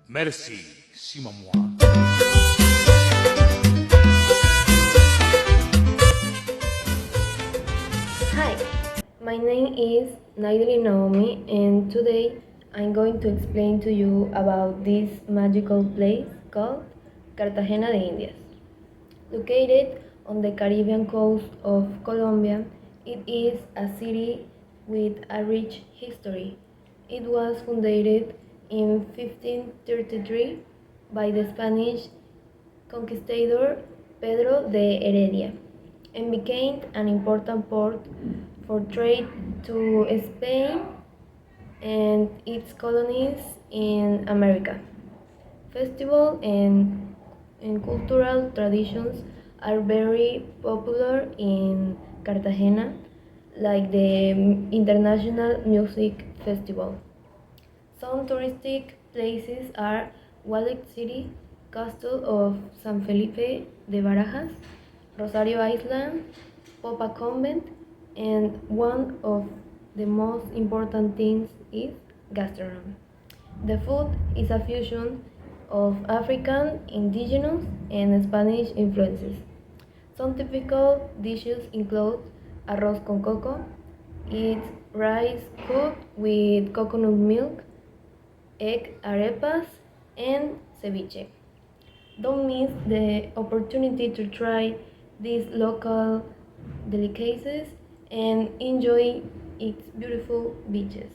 Merci, Simon. Hi, my name is Naidili Naomi, and today I'm going to explain to you about this magical place called Cartagena de Indias. Located on the Caribbean coast of Colombia, it is a city with a rich history. It was founded in 1533 by the Spanish conquistador Pedro de Heredia and became an important port for trade to Spain and its colonies in America. Festivals and cultural traditions are very popular in Cartagena, like the International Music Festival. Some touristic places are Wallet City, Castle of San Felipe de Barajas, Rosario Island, Popa Convent, and one of the most important things is gastronomy. The food is a fusion of African, indigenous, and Spanish influences. Some typical dishes include arroz con coco, it's rice cooked with coconut milk, egg arepas, and ceviche. Don't miss the opportunity to try these local delicacies and enjoy its beautiful beaches.